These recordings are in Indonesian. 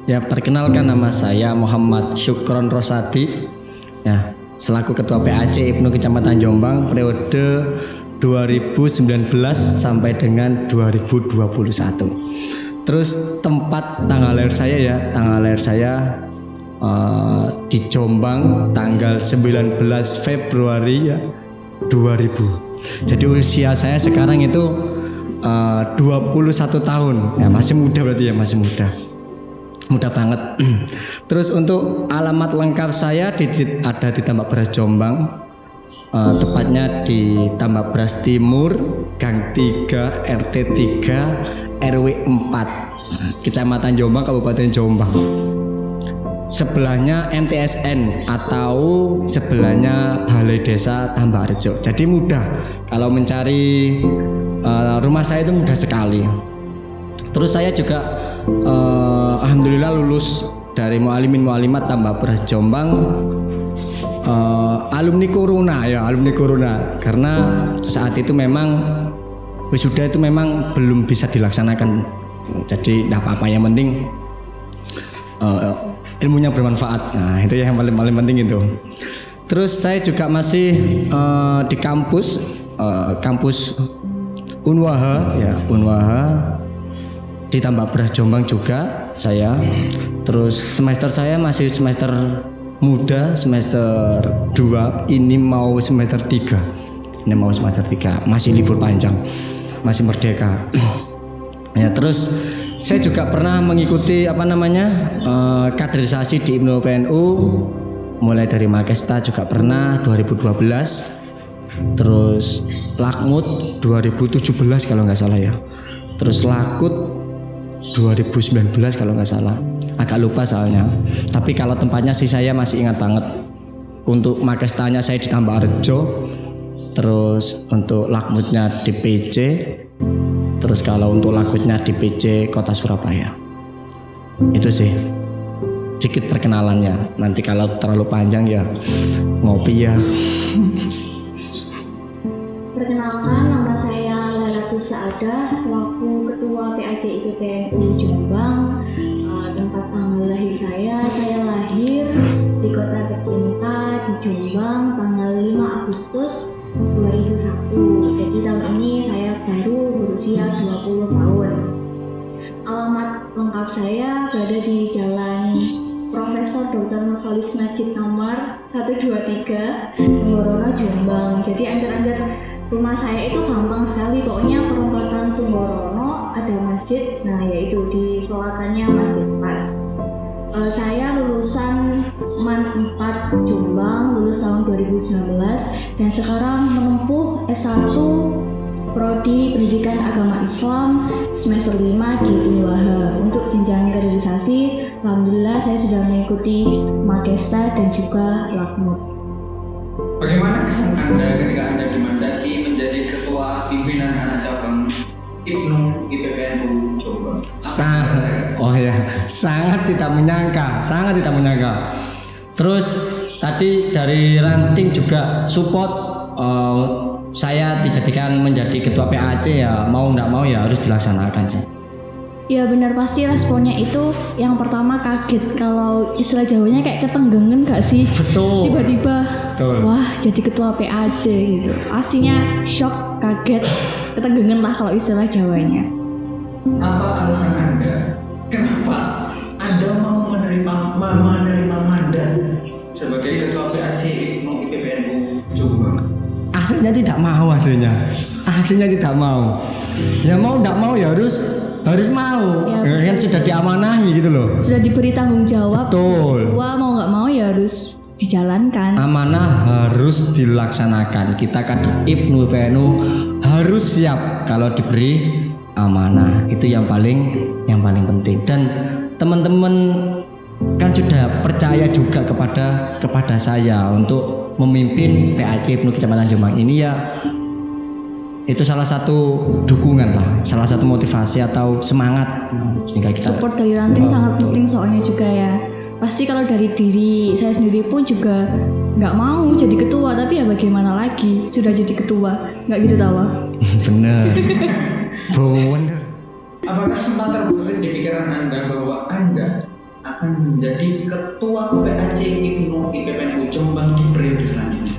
Ya, perkenalkan nama saya Muhammad Syukron Rosadi. Ya, selaku Ketua PAC IPNU Kecamatan Jombang periode 2019 sampai dengan 2021. Terus tempat tanggal lahir saya di Jombang tanggal 19 Februari ya 2000. Jadi usia saya sekarang itu 21 tahun. Ya, masih muda berarti ya, masih muda banget. Terus untuk alamat lengkap saya ada di Tambak Beras Jombang, tepatnya di Tambak Beras Timur, Gang 3, RT 3, RW 4, Kecamatan Jombang, Kabupaten Jombang. Sebelahnya MTSN atau sebelahnya Balai Desa Tambak Rejo. Jadi mudah kalau mencari rumah saya itu mudah sekali. Terus saya juga alhamdulillah lulus dari mualimin mualimat Tambak Beras Jombang, alumni corona karena saat itu memang wisuda itu memang belum bisa dilaksanakan, jadi tidak apa-apa, yang penting ilmunya bermanfaat. Nah, itu yang paling penting itu. Terus saya juga masih di kampus Unwaha di Tambak Beras Jombang juga saya. Terus semester saya masih semester muda, semester 2, ini mau semester 3. Masih libur panjang, masih merdeka. Ya, terus saya juga pernah mengikuti kaderisasi di IPNU PNU, mulai dari Makesta juga pernah 2012. Terus Lakmut 2017 kalau nggak salah ya. Terus Lakut 2019 kalau nggak salah, agak lupa soalnya. Tapi kalau tempatnya sih saya masih ingat banget. Untuk Makestanya saya di Tambak Rejo, terus untuk Lakmutnya di PJ, terus kalau untuk Lakutnya di PJ Kota Surabaya. Itu sih sedikit perkenalannya. Nanti kalau terlalu panjang ya ngopi ya. Perkenalkan, nama saya Lailatus Saadah selaku Ketua PAC IPPNU Jombang. Tempat tanggal lahir saya lahir di kota tercinta di Jombang tanggal 5 Agustus 2001. Jadi tahun ini saya baru berusia 20 tahun. Alamat lengkap saya berada di Jalan Profesor Dr. Nurholis Majid nomor 123 Tunggorono Jombang. Jadi antar rumah saya itu gampang sekali, pokoknya perempatan Tunggorono ada masjid, nah yaitu di selatannya Masjid Pas. Saya lulusan MAN 4 Jombang, lulus tahun 2019 dan sekarang menempuh S1 Prodi Pendidikan Agama Islam semester 5 di Unwaha. Untuk jenjang kaderisasi, alhamdulillah saya sudah mengikuti Makesta dan juga Lakmut. Bagaimana kesan Anda ketika Anda dimandati menjadi ketua pimpinan anak cabang IPNU IPPNU Jombang? Sangat tidak menyangka. Terus tadi dari ranting juga support saya dijadikan menjadi ketua PAC, ya mau nggak mau ya harus dilaksanakan sih. Ya benar, pasti responnya itu yang pertama kaget, kalau istilah Jawanya kayak ketenggengen gak sih? Betul. Tiba-tiba wah jadi ketua PAC gitu. Pastinya shock, kaget, ketenggengen lah kalau istilah Jawanya. Apa alasan Anda? Kenapa Anda mau menerima mandat sebagai ketua PAC IPNU IPPNU Jombang? Aslinya tidak mau. Ya mau nggak mau ya harus mau, ya, kan sudah diamanahi gitu loh. Sudah diberi tanggung jawab. Betul. Wah, mau nggak mau ya harus dijalankan. Amanah harus dilaksanakan. Kita kan IPNU PNU harus siap kalau diberi amanah. Itu yang paling penting. Dan teman-teman kan sudah percaya juga kepada saya untuk memimpin PAC IPNU Kecamatan Jombang ini, ya itu salah satu dukungan lah, salah satu motivasi atau semangat sehingga kita support dari ranting sangat penting soalnya juga ya. Pasti kalau dari diri saya sendiri pun juga nggak mau jadi ketua, tapi ya bagaimana lagi, sudah jadi ketua, nggak gitu tawa. Bener. Apakah sempat terbesit di pikiran Anda bahwa Anda akan menjadi ketua PAJ IPNO IPPNU Jombang di periode selanjutnya?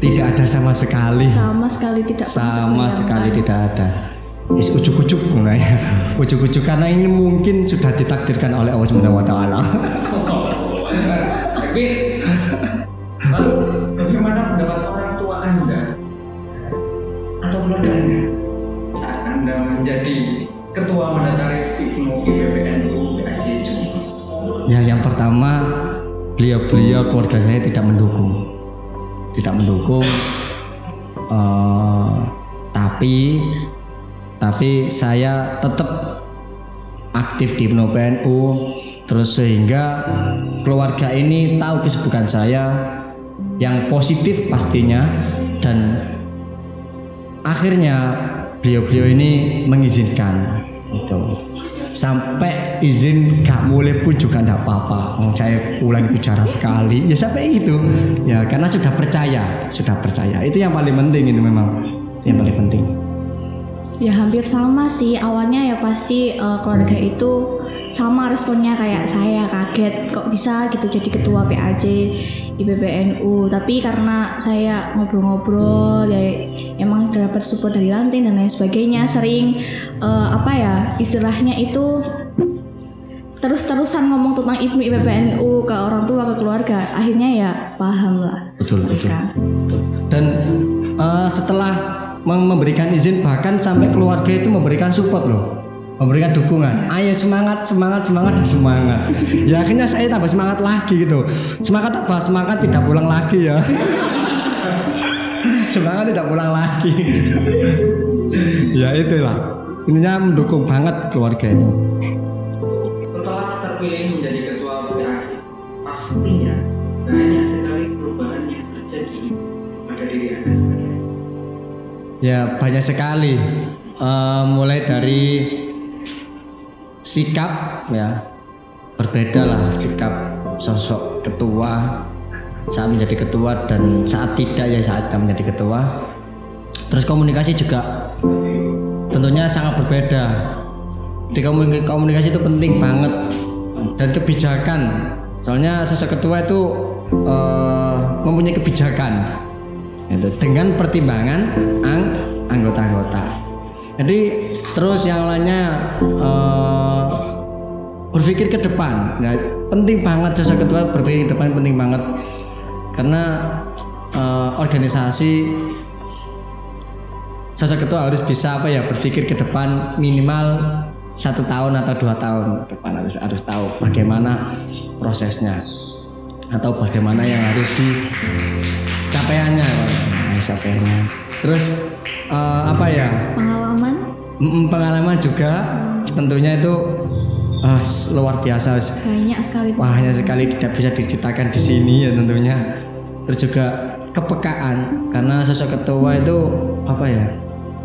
Tidak ada sama sekali. Sama sekali tidak. Sama sekali tidak ada. Ujuk-ujuk ya. Ujuk-ujuk karena ini mungkin sudah ditakdirkan oleh Allah Subhanahu wa taala. Tapi lalu bagaimana pendapat orang tua Anda atau keluarga Anda saat Anda menjadi ketua mandataris IPNO IPPNU PAJ Jombang? Ya, yang pertama beliau keluarga saya tidak mendukung. Tapi saya tetap aktif di IPNO PNU, terus sehingga keluarga ini tahu kesibukan saya yang positif pastinya, dan akhirnya beliau ini mengizinkan itu. Sampai izin gak boleh pun juga gak apa-apa. Saya ulang bicara sekali ya sampai itu ya, karena sudah percaya. Itu yang paling penting, itu memang yang paling penting. Ya hampir sama sih, awalnya ya pasti keluarga itu sama responnya kayak saya, kaget kok bisa gitu jadi ketua PAJ IPPNU. Tapi karena saya ngobrol-ngobrol ya emang dapat support dari ranting dan lain sebagainya, sering istilahnya itu terus-terusan ngomong tentang IPPNU ke orang tua, ke keluarga, akhirnya ya paham lah. Betul. Dan setelah memberikan izin, bahkan sampai keluarga itu memberikan support loh, memberikan dukungan. Ayo semangat. Ya akhirnya saya tambah semangat lagi gitu. Semangat tidak pulang lagi ya. Semangat tidak pulang lagi. Ya itulah, ininya mendukung banget keluarga itu. Setelah terpilih menjadi ketua PAJ, pastinya banyak sekali perubahan yang terjadi pada diri Anda sendiri. Ya banyak sekali, mulai dari sikap ya, berbeda lah sikap sosok ketua saat menjadi ketua dan saat tidak ya, saat kita menjadi ketua. Terus komunikasi juga tentunya sangat berbeda. Di komunikasi itu penting banget, dan kebijakan, soalnya sosok ketua itu mempunyai kebijakan itu dengan pertimbangan anggota-anggota. Jadi terus yang lainnya berpikir ke depan. Nah, penting banget sosok ketua berpikir ke depan, penting banget karena organisasi sosok ketua harus bisa berpikir ke depan minimal 1 tahun atau 2 tahun ke depan, harus tahu bagaimana prosesnya atau bagaimana yang harus dicapaiannya. Terus pengalaman juga tentunya itu luar biasa. Banyak sekali tidak bisa diceritakan di sini ya tentunya. Terus juga kepekaan, karena sosok ketua itu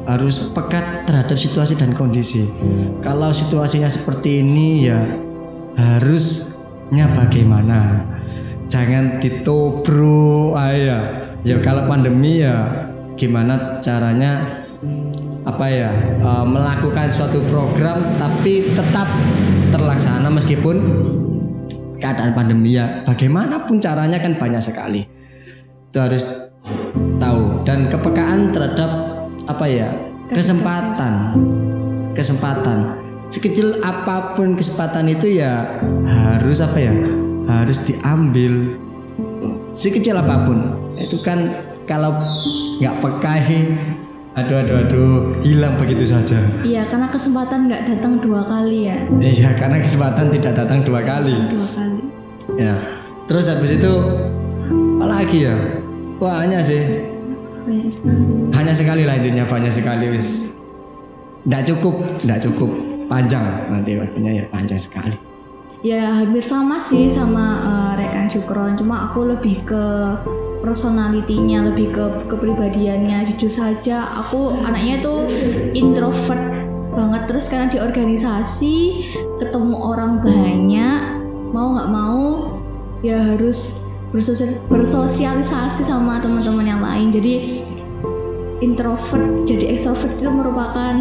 harus peka terhadap situasi dan kondisi. Kalau situasinya seperti ini ya harusnya bagaimana, jangan ditobruk ya kalau pandemi ya gimana caranya melakukan suatu program tapi tetap terlaksana meskipun keadaan pandemi ya, bagaimanapun caranya kan banyak sekali. Itu harus tahu, dan kepekaan terhadap kesempatan sekecil apapun kesempatan itu ya harus harus diambil, sekecil apapun. Itu kan kalau nggak peka aduh hilang begitu saja. Iya, karena kesempatan nggak datang 2 kali ya. Iya, karena kesempatan tidak datang 2 kali. Ya, terus habis itu apa lagi ya? Banyak sih. Banyak sekali lah intinya, banyak sekali wis. Nggak cukup panjang nanti waktunya ya, panjang sekali. Ya hampir sama sih sama rekan Syukron, cuma aku lebih ke personalitinya, lebih ke kepribadiannya. Jujur saja aku anaknya tuh introvert banget, terus karena di organisasi ketemu orang banyak, mau nggak mau ya harus bersosialisasi sama teman-teman yang lain. Jadi introvert jadi extrovert itu merupakan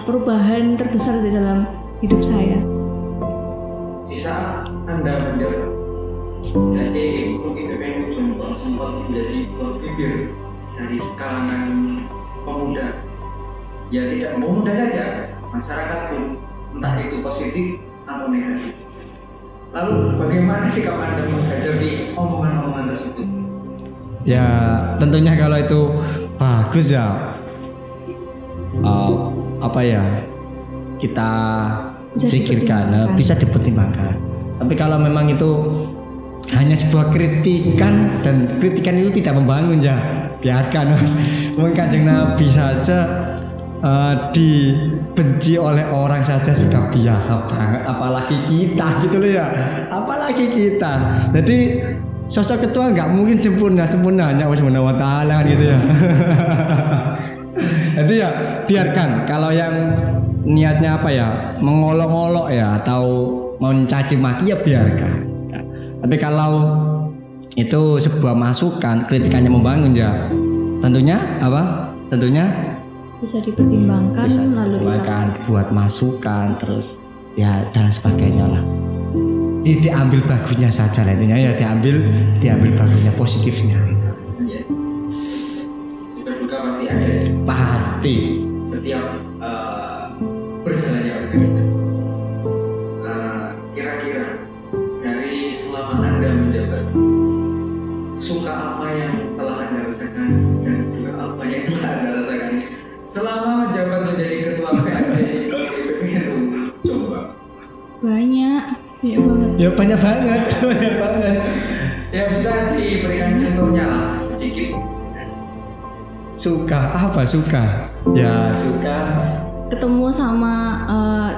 perubahan terbesar di dalam hidup saya. Di saat Anda menjabat PAJ IPB PPNU Jombang sempat menjadi buah bibir dari kalangan pemuda. Ya tidak pemuda saja, masyarakat pun entah itu positif atau negatif. Lalu bagaimana sikap Anda menghadapi omongan-omongan tersebut? Ya tentunya kalau itu bagus ya, apa ya, kita pikirkan, bisa dipertimbangkan. Tapi kalau memang itu hanya sebuah kritikan dan kritikan itu tidak membangun ya, biarkan Mas. Mungkin Kanjeng Nabi saja dibenci oleh orang saja sudah biasa banget, apalagi kita gitu loh ya, apalagi kita. Jadi sosok ketua nggak mungkin sempurna hanya Allah Subhanahu wa taala gitu ya. Jadi ya biarkan, kalau yang niatnya apa ya, mengolok-olok ya atau mau mencaci maki ya biarkan. Tapi kalau itu sebuah masukan, kritikannya membangun ya tentunya apa? Tentunya bisa dipertimbangkan, bisa lalu buat masukan terus ya dan sebagainya lah. Diambil bagusnya saja lah intinya ya, diambil bagusnya, positifnya. Suka duka pasti ada. Pasti. Setiap berjalannya organisasi. Kira-kira dari selama Anda menjabat, suka apa yang telah Anda rasakan dan juga apa yang telah Anda rasakan selama menjabat menjadi ketua PAJ PPNU Jombang? banyak banget. Ya banyak banget. Ya bisa diberikan contohnya lah sedikit. Suka apa? Ya suka Ketemu sama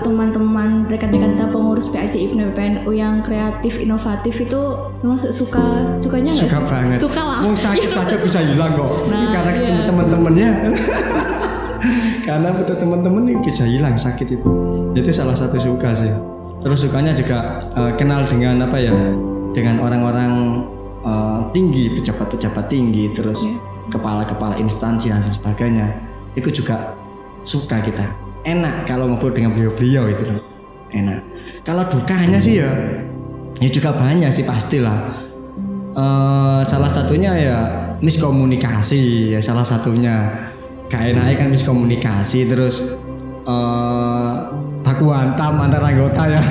teman-teman rekan-rekan kita pengurus PAJ PPNU yang kreatif, inovatif itu termasuk sukanya nggak? Suka banget. Suka lah. Mau sakit saja bisa hilang kok. Nah, karena iya. ketemu teman-temannya. Karena betul teman-teman bisa hilang sakit itu. Itu salah satu suka sih. Terus sukanya juga kenal dengan apa ya? Dengan orang-orang tinggi, pejabat-pejabat tinggi, terus kepala-kepala instansi dan sebagainya. Itu juga suka kita. Enak kalau ngobrol dengan beliau-beliau itu loh. Enak. Kalau dukanya sih ya juga banyak sih pastilah. Salah satunya ya miskomunikasi ya, salah satunya. Gak enaknya kan miskomunikasi, terus baku hantam antar anggota ya.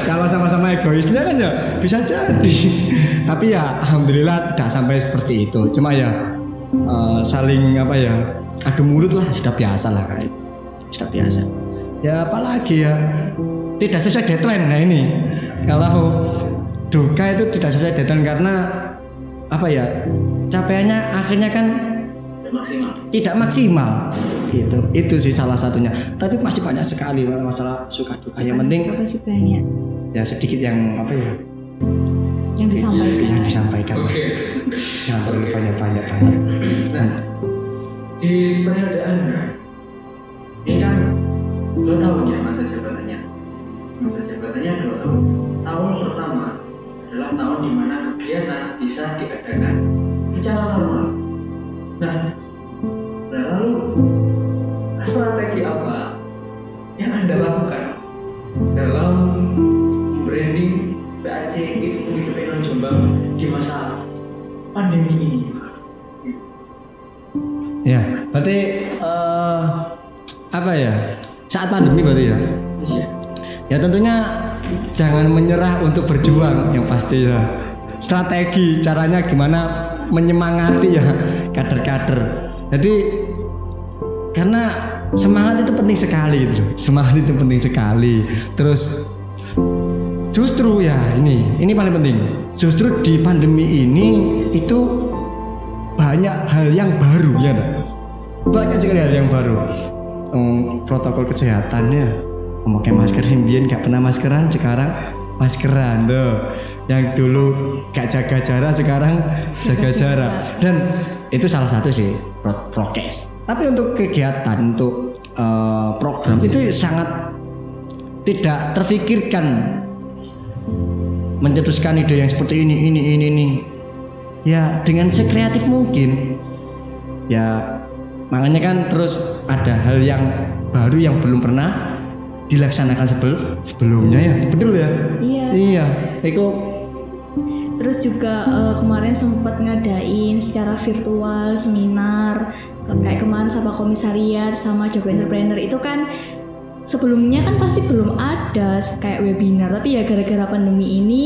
Kalau sama-sama egoisnya kan ya bisa jadi. Tapi ya alhamdulillah tidak sampai seperti itu. Cuma ya saling apa ya, adu mulut lah, sudah biasa lah kayak. Sudah biasa. Ya apalagi ya tidak sesuai deadline. Nah ini kalau duka itu tidak sesuai deadline karena apa ya, capaiannya akhirnya kan tidak maksimal gitu. Itu sih salah satunya. Tapi masih banyak sekali masalah suka duka. Yang penting masih banyak ya sedikit yang apa ya, yang disampaikan. Oke. Jangan terlalu banyak. Nah, di periode Anda ini kan 2 tahun ya masa jabatannya 2 tahun. Tahun pertama adalah tahun di mana kegiatan bisa diadakan secara normal. Nah lalu strategi apa yang Anda lakukan dalam branding PAJ PPNU Jombang di masa pandemi ini? ya, berarti apa ya, saat pandemi berarti ya. Iya. Ya tentunya jangan menyerah untuk berjuang, yang pasti ya. Strategi caranya gimana menyemangati ya kader-kader. Jadi karena semangat itu penting sekali gitu. Semangat itu penting sekali. Terus justru ya ini paling penting. Justru di pandemi ini itu banyak hal yang baru ya. Banyak sekali hal yang baru. Protokol kesehatannya, memakai masker, himbian nggak pernah maskeran, sekarang maskeran tuh. Yang dulu gak jaga jarak, sekarang jaga jarak. Dan itu salah satu sih prokes. Tapi untuk kegiatan, untuk program itu sangat tidak terfikirkan mencetuskan ide yang seperti ini. Ya dengan sekreatif mungkin. Ya makanya kan terus ada hal yang baru yang belum pernah dilaksanakan sebelumnya ya, betul ya? Iya, itu. Terus juga kemarin sempat ngadain secara virtual seminar kayak kemarin sama komisariat sama Joko Entrepreneur itu kan sebelumnya kan pasti belum ada kayak webinar, tapi ya gara-gara pandemi ini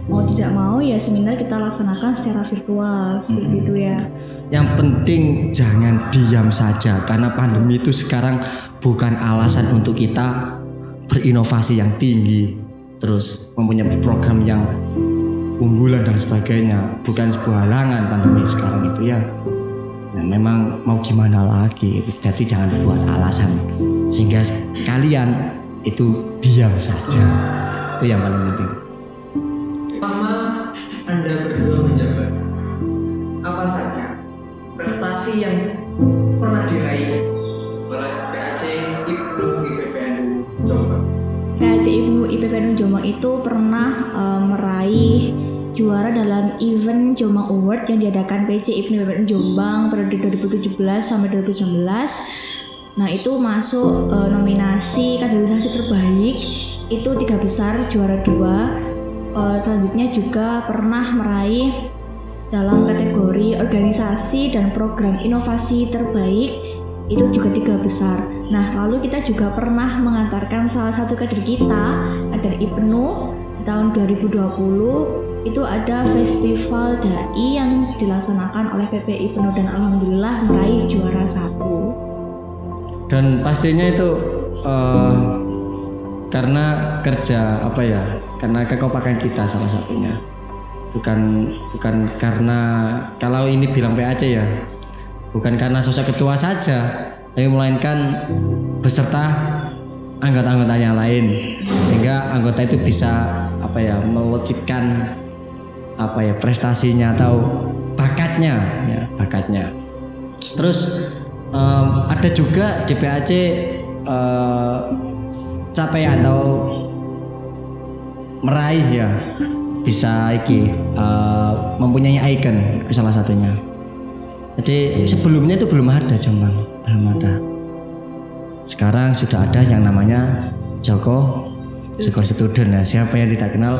mau tidak mau ya seminar kita laksanakan secara virtual seperti itu ya. Yang penting jangan diam saja, karena pandemi itu sekarang bukan alasan untuk kita berinovasi yang tinggi, terus mempunyai program yang unggulan dan sebagainya, bukan sebuah halangan pandemi sekarang itu ya. Nah, memang mau gimana lagi, jadi jangan buat alasan sehingga kalian itu diam saja, itu yang paling penting. Selama Anda berdua menjabat, apa saja prestasi yang pernah diraih oleh PAC IPNU IPPNU Jombang? PAC IPNU IPPNU Jombang itu pernah meraih juara dalam event Jombang Award yang diadakan PC IPNU IPPNU Jombang periode 2017 sampai 2019. Nah itu masuk nominasi kaderisasi terbaik itu 3 besar, juara 2. Selanjutnya juga pernah meraih dalam kategori organisasi dan program inovasi terbaik itu juga 3 besar. Nah lalu kita juga pernah mengantarkan salah satu kader kita, kader IPNU tahun 2020 itu ada festival dai yang dilaksanakan oleh PP IPNU dan alhamdulillah meraih juara 1. Dan pastinya itu karena kerja karena kekompakan kita salah satunya. Bukan karena, kalau ini bilang PAC ya, bukan karena sosok ketua saja, tapi melainkan beserta anggota-anggota yang lain, sehingga anggota itu bisa melewatkan prestasinya atau bakatnya. Terus ada juga di PAC capaian atau meraih ya, bisa mempunyai icon itu salah satunya. Jadi sebelumnya itu belum ada Jombang, belum ada. Sekarang sudah ada yang namanya Joko Student. Nah, siapa yang tidak kenal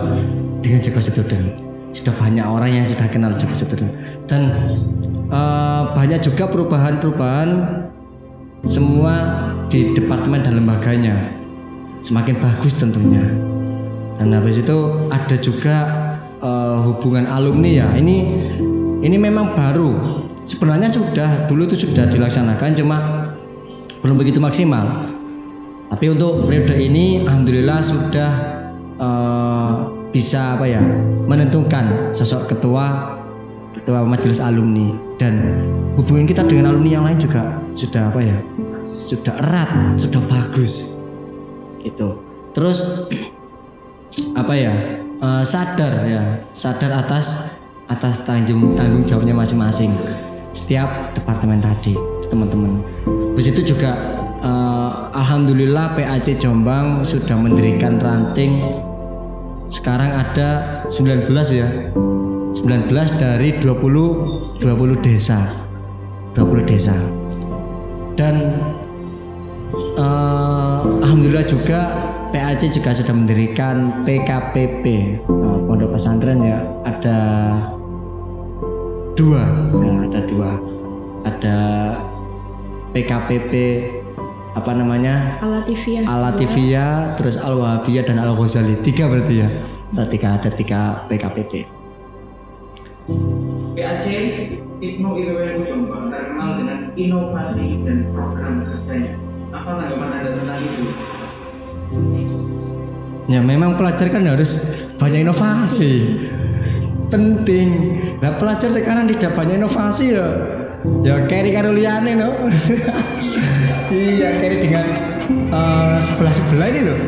dengan Joko Student? Sudah banyak orang yang sudah kenal Joko Student. Dan banyak juga perubahan semua di departemen dan lembaganya, semakin bagus tentunya. Dan habis itu ada juga hubungan alumni ya. Ini memang baru. Sebenarnya dulu itu sudah dilaksanakan, cuma belum begitu maksimal. Tapi untuk periode ini alhamdulillah sudah bisa menentukan sosok ketua majelis alumni, dan hubungan kita dengan alumni yang lain juga sudah sudah erat, sudah bagus gitu. Terus sadar atas tanggung jawabnya masing-masing setiap departemen tadi teman-teman. Terus itu juga alhamdulillah PAC Jombang sudah mendirikan ranting, sekarang ada 19 ya, 19 dari 20 desa, dan alhamdulillah juga PAC juga sudah mendirikan PKPP, pondok pesantren ya, ada dua, ada PKPP Al-Latifiyah, terus Al-Wahabiyah dan Al-Ghazali, 3 berarti ya, ada 3 PKPP. PAC IPNU IPPNU Jombang terkenal dengan inovasi dan program kerjanya. Apa tanggapan Anda tentang itu? Ya memang pelajar kan harus banyak inovasi, penting. Nah pelajar sekarang tidak banyak inovasi ya carry karo liyane no. Iya, carry dengan sebelah ini loh,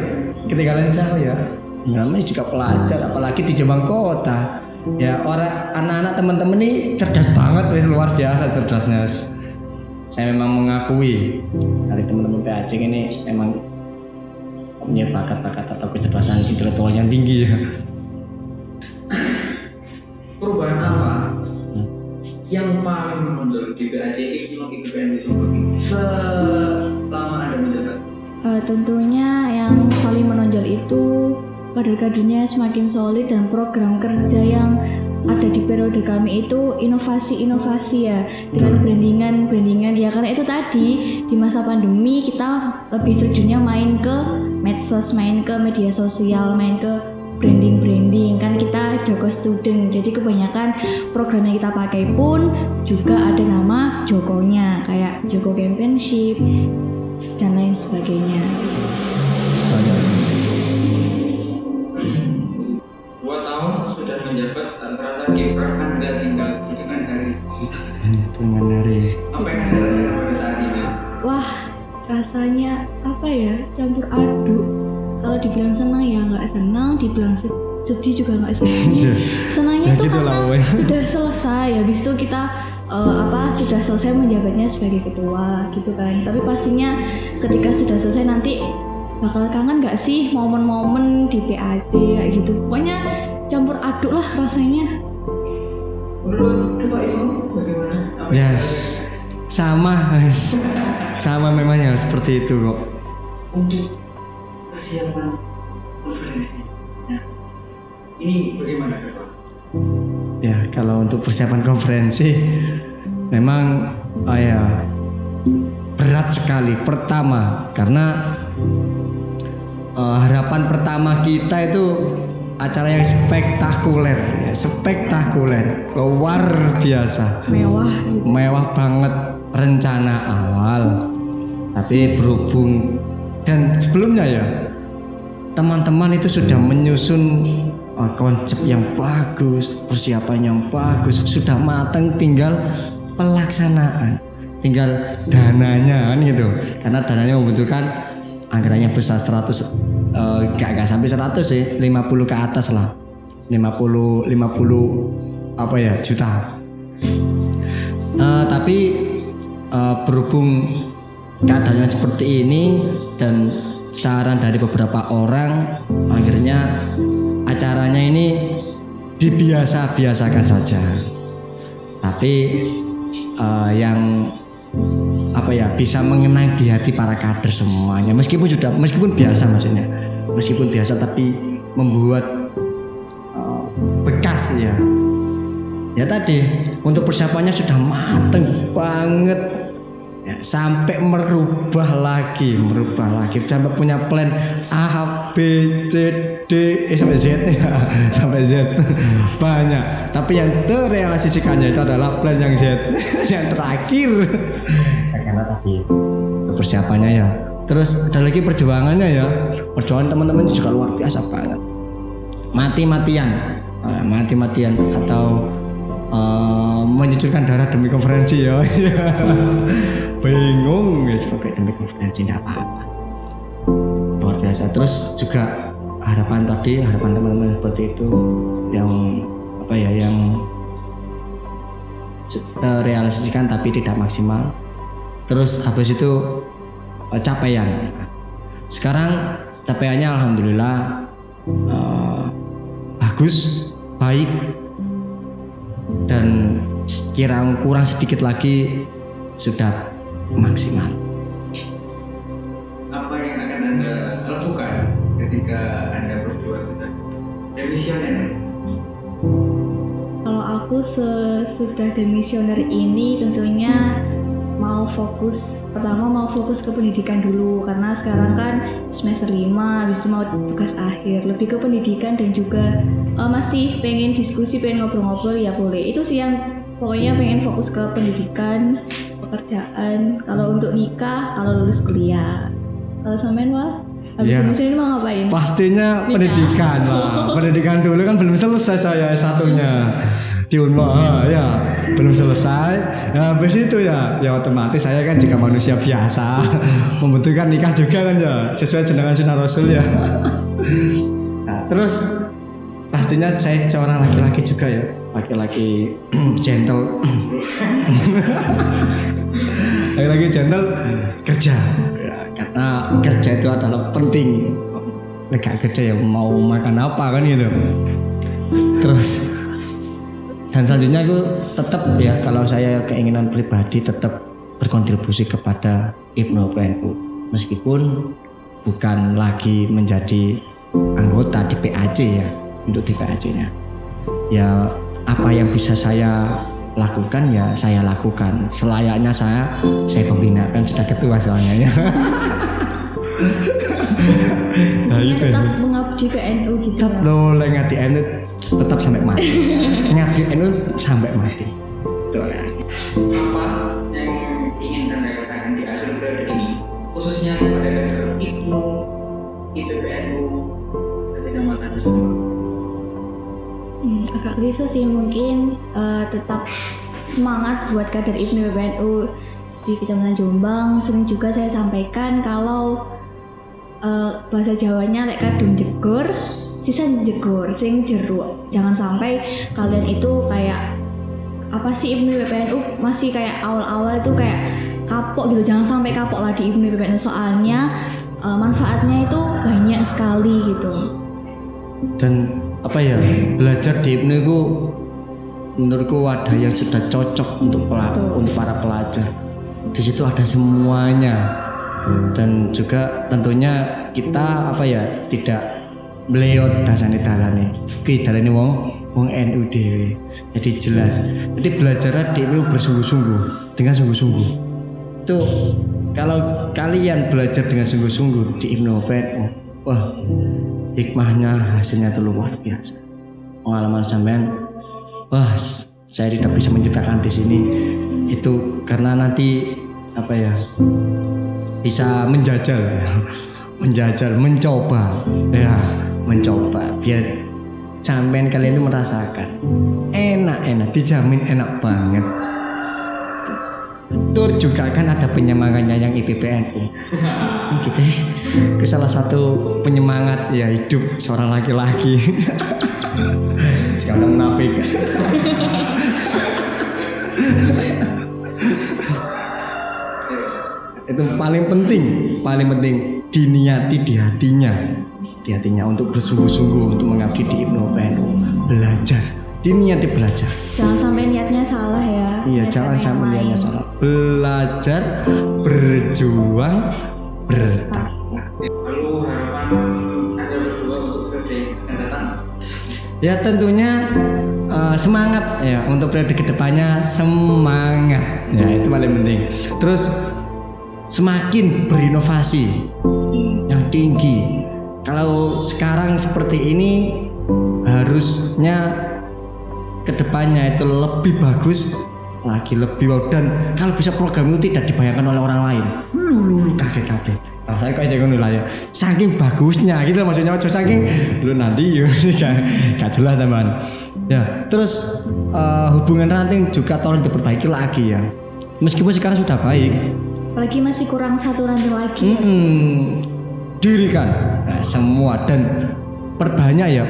ketinggalan jauh ya. Namanya juga pelajar, apalagi di Jombang Kota. Ya orang anak-anak teman-teman ini cerdas banget, luar biasa cerdasnya. Saya memang mengakui dari teman-teman PAC ini memang punya bakat-bakat atau kecerdasan intelektual yang tinggi ya. Perubahan apa yang paling menonjol di PAC IPNU IPPNU Jombang selama Anda menjabat? Tentunya yang menonjol itu kader-kadernya semakin solid dan program kerja yang ada di periode kami itu inovasi-inovasi ya, dengan brandingan ya, karena itu tadi di masa pandemi kita lebih terjunnya main ke medsos, main ke media sosial, main ke branding kan kita Joko Student, jadi kebanyakan program yang kita pakai pun juga ada nama Jokonya, kayak Joko Championship dan lain sebagainya. 2 tahun sudah menjabat, tak terasa kiprah Anda tinggal hitungan hari. Apa yang Anda rasakan pada saat ini? Wah, rasanya apa ya, campur aduk. Kalau dibilang senang ya nggak senang, dibilang sedih juga nggak sedih. Senangnya itu karena sudah selesai, habis itu kita sudah selesai menjabatnya sebagai ketua gitu kan. Tapi pastinya ketika sudah selesai nanti bakal kangen nggak sih momen-momen di PAJ kayak gitu. Pokoknya campur aduk lah rasanya. Menurut Ketua Ibu bagaimana? Yes, sama memangnya seperti itu kok. Untuk persiapan konferensi, ini bagaimana Ketua? Ya, kalau untuk persiapan konferensi memang berat sekali. Pertama, karena harapan pertama kita itu acara yang spektakuler, luar biasa, mewah banget rencana awal. Tapi berhubung dan sebelumnya ya teman-teman itu sudah menyusun konsep yang bagus, persiapan yang bagus, sudah matang, tinggal pelaksanaan, tinggal dananya kan gitu. Karena dananya membutuhkan anggarannya besar 100, gak sampai 100 sih, 50 ke atas lah, 50 juta. Tapi berhubung keadaannya seperti ini dan saran dari beberapa orang, akhirnya acaranya ini dibiasa-biasakan saja. Tapi yang bisa mengenang di hati para kader semuanya, meskipun biasa tapi membuat bekas ya. Ya tadi untuk persiapannya sudah mateng banget ya, sampai merubah lagi sampai punya plan A, B, C, D sampai Z ya, sampai Z banyak. Tapi yang terrealisasikannya itu adalah plan yang Z yang terakhir. Karena tadi persiapannya ya, terus ada lagi perjuangannya ya, perjuangan teman-teman juga luar biasa banget, mati-matian atau mencucurkan darah demi konferensi ya. Bingung ya, sebagai demi konferensi tidak apa-apa, luar biasa. Terus juga harapan teman-teman seperti itu yang terrealisasikan tapi tidak maksimal. Terus habis itu capaian. Sekarang capaiannya alhamdulillah bagus, baik, dan kurang sedikit lagi sudah maksimal. Apa yang akan Anda lakukan ketika Anda berdua sudah demisioner? Kalau aku sudah demisioner ini tentunya mau fokus ke pendidikan dulu, karena sekarang kan semester 5, habis itu mau tugas akhir, lebih ke pendidikan dan juga masih pengen diskusi, pengen ngobrol-ngobrol ya boleh. Itu sih yang pokoknya pengen fokus ke pendidikan, pekerjaan. Kalau untuk nikah, kalau lulus kuliah. Kalau sampean habis ini mau ngapain? Pastinya nikah. Pendidikan lah. Pendidikan dulu kan belum selesai saya satunya di Unma ya, belum selesai. Ya habis itu ya otomatis saya kan juga manusia biasa membutuhkan nikah juga kan ya, sesuai dengan sunnah Rasul ya. Nah, terus pastinya saya seorang laki-laki juga ya, laki-laki gentle. Laki-laki gentle kerja ya, karena kerja itu adalah penting. Nggak kerja ya mau makan apa kan gitu. Terus dan selanjutnya aku tetap ya, kalau saya keinginan pribadi tetap berkontribusi kepada Hipno PNU, meskipun bukan lagi menjadi anggota di PAJ ya, untuk di PAJ-nya. Ya apa yang bisa saya lakukan ya saya lakukan. Selayaknya saya pembina, kan sudah ketua soalnya ya. Nah, tetap mengabdi ke NU gitu. Tetap loh, ngabdi NU tetap sampai mati. Ngabdi NU sampai mati. Tuh ya. Apa yang ingin Anda katakan di akhir periode ini, khususnya kepada kader IPNU, IPPNU, Kecamatan Jombang? Agak klise sih mungkin, tetap semangat buat kader IPNU IPPNU di Kecamatan Jombang. Sering juga saya sampaikan kalau bahasa Jawanya lek kadung jegur, sisa jegur, sing jeruk. Jangan sampai kalian itu kayak apa sih IPNU IPPNU masih kayak awal-awal itu kayak kapok gitu. Jangan sampai kapok lah di IPNU IPPNU, soalnya manfaatnya itu banyak sekali gitu. Dan apa ya, belajar di IPNU itu menurutku wadah yang sudah cocok untuk para pelajar. Di situ ada semuanya. Dan juga tentunya kita apa ya, tidak meleot dasane dalane. Ki dalane wong NU dhewe. Jadi jelas. Jadi belajar di IPNU bersungguh-sungguh, dengan sungguh-sungguh. Itu kalau kalian belajar dengan sungguh-sungguh di IPNU IPPNU, wah, hikmahnya hasilnya itu luar biasa. Pengalaman sampean, wah, saya tidak bisa menceritakan di sini. Itu karena nanti apa ya, bisa menjajal, mencoba biar sampean kalian itu merasakan enak, dijamin enak banget. Tur juga kan ada penyemangatnya yang IPPNU. Kita ke salah satu penyemangat ya hidup seorang laki-laki. Sekarang munafik. Itu paling penting diniati di hatinya untuk bersungguh-sungguh untuk mengabdi di IPNU IPPNU, belajar, diniati belajar. Jangan sampai niatnya salah ya. Iya, jangan sampai niatnya salah. Belajar, berjuang, bertakwa. Lalu harapan Anda berdua untuk periode yang datang? Ya tentunya semangat ya, untuk periode kedepannya semangat ya, itu paling penting. Terus semakin berinovasi yang tinggi. Kalau sekarang seperti ini, harusnya kedepannya itu lebih bagus lagi, lebih wow. Dan kalau bisa program itu tidak dibayangkan oleh orang lain, lu kaget. Nah, saya kok ngono lah ya, saking bagusnya gitu maksudnya, aja saking lu nanti ya gak jelas teman ya. Terus hubungan ranting juga tolong diperbaiki lagi ya, meskipun sekarang sudah baik, apalagi masih kurang satu ranting lagi. Dirikan semua dan perbanyak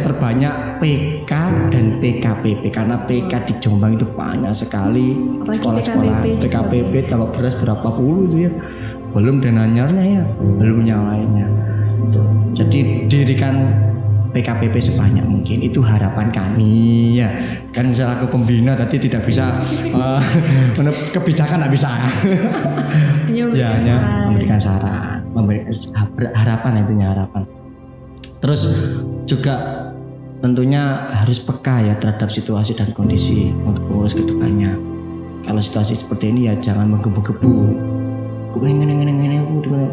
PK dan PKPP, karena PK di Jombang itu banyak sekali. Sekolah-sekolah PKPP kalau beras berapa puluh itu ya, belum denanyarnya ya, belum yang lainnya. Jadi dirikan PKPP sebanyak mungkin, itu harapan kami ya. Kan selaku pembina tadi tidak bisa kebijakan, tidak bisa. Hanya memberikan saran, memberikan harapan, intinya harapan. Terus juga tentunya harus peka ya terhadap situasi dan kondisi untuk mengurus kedepannya. Kalau situasi seperti ini ya jangan menggebu-gebu,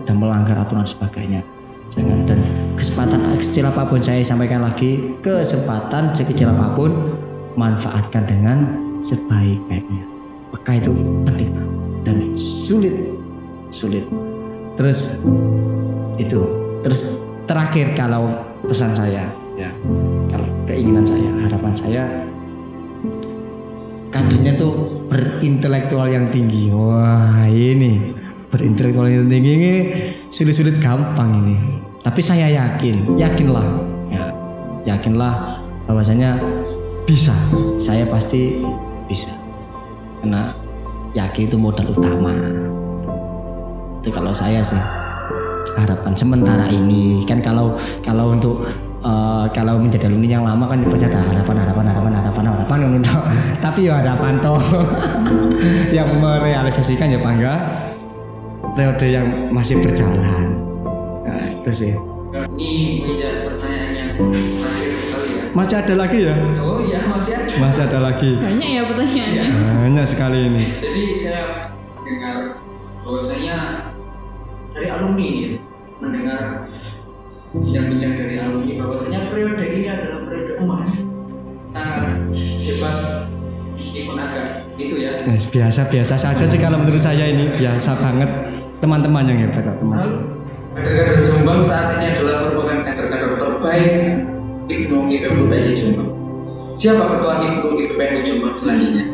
dan melanggar aturan dan sebagainya. Jangan. Dan kesempatan sekecil apapun, saya sampaikan lagi, kesempatan sekecil apapun manfaatkan dengan sebaik-baiknya. Peka itu penting dan sulit. Terus terakhir, kalau pesan saya ya, kalau keinginan saya, harapan saya, kadernya tuh berintelektual yang tinggi. Wah, ini berintelektual yang tinggi ini sulit gampang ini. Tapi saya yakinlah bahwasanya bisa. Saya pasti bisa. Karena yakin itu modal utama. Itu kalau saya sih harapan sementara ini. Kan kalau untuk kalau menjadi alumni yang lama kan pasti ada harapan untuk, tapi ya harapan toh yang merealisasikan ya bangga periode yang masih berjalan. Nah, gitu sih. Ini menjadi pertanyaan yang terakhir sekali ya. Masih ada lagi ya? Oh iya, masih ada. Masih ada lagi. Banyak ya pertanyaannya. Banyak sekali ini. Jadi saya dengar bahwasanya dari alumni ini mendengar bincang-bincang dari alumni bahwasanya periode ini adalah periode emas, sangat hebat meskipun agak gitu ya. Biasa-biasa saja sih kalau menurut saya ini biasa banget, teman-teman yang hebat teman. Lalu kader-kader Jombang saat ini adalah merupakan kader-kader terbaik Hipnu IPPNU Jombang. Siapa ketua Hipnu IPPNU Jombang selanjutnya?